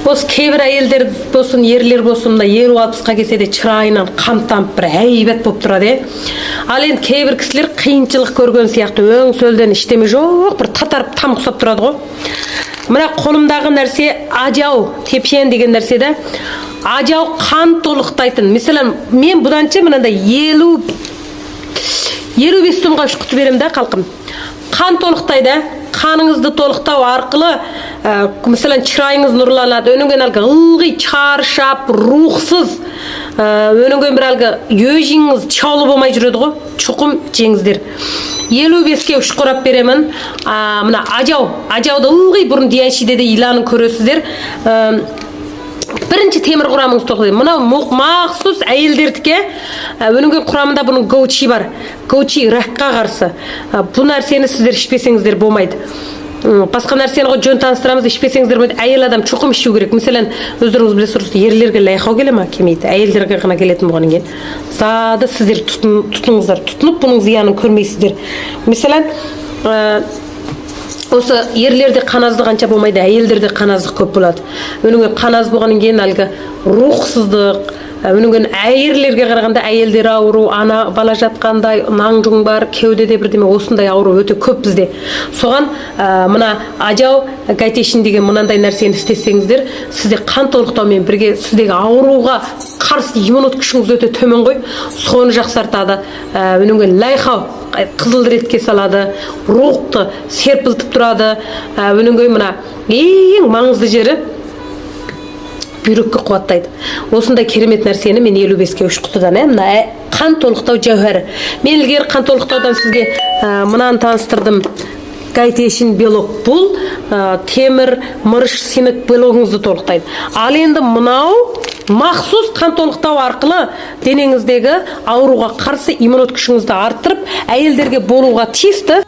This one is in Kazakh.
Осы кейбір әйелдер болсын, ерлер болсын, мына 50-60-қа келсе де чырайынан қамтанып бір әйбәт болып тұрады. Ал енді кейбір кісілер қиыншылық көрген сияқты өң сөлден іштеме жоқ, бір татарып там құсап тұрады ғой. Мына қолымдағы нәрсе ажау, тепшен деген нәрсе де. Ажау қан толықтайтын. Mesela мен бұданчы мынандай 50-55 сомға үш құты беремін да, қалқым. Қан толықтайды. Қаныңызды толықтау арқылы, мысалы чырайыңыз нұрланады. Өнінген әлгі ылғи чаршап, рухсыз, өнінген бір әлгі өжіңіз чаулы болмай жүреді ғой. Чұқым жеңіздер. 55-ке үш құрап беремін. Мына ажауды ылғи бұрын дияншиде де иланын көресіздер. Бірінші темір құрамыңыз тоқылайды. Мынау мақсус әйелдердіке өнінген құрамында бұның гоучи бар. Гоучи раққа қарсы. Бұл нәрсені сіздер ішпесеңіздер болмайды. Басқа нәрсені ғой жөн таныстырамыз, ішпесеңіздер болмайды. Әйел адам чұқым ішу керек. Мәселен, өздеріңіз білесіздер, ерлерге лайқау келе ма? Келмейді. Әйелдерге ғана келетін болғаннан кейін. Зады сіздер тұтыныңыздар. Тұтынып бұның зиянын көрмейсіздер. Мәселен, осы ерлерде қаназды қанша болмайды, әйелдерде қаназдық көп болады. Өнінген қаназ болғаннан кейін әлгі рухсыздық, өнінген әйерлерге қарағанда әйелдер ауру, ана бала жатқандай, наңдың бар, кеудеде бірдеме осындай ауру өте көп бізде. Соған мына ажау гайтешін деген мынандай нәрсені істесеңіздер, сізде қан толықтаумен бірге сіздегі ауруға қарсы иммунит күшіңіз өте төмен ғой, соны жақсартады. Өнінген лайқау қызыл ретке салады, рухты серпілтіп тұрады. Өнінген мына ең маңызды жері бүйрекке қуаттайды. Осындай керемет нәрсені мен 55-ке үш құтыдан, мына қан толықтау жауһары. Мен ілгері қан толықтаудан сізге мынаны таныстырдым. Гайтешін белок. Бұл темір, мырыш, синік белогыңызды толықтайды. Ал енді мынау мақсус қан толықтау арқылы денеңіздегі ауруға қарсы иммунит күшіңізді арттырып, әйелдерге болуға тиісті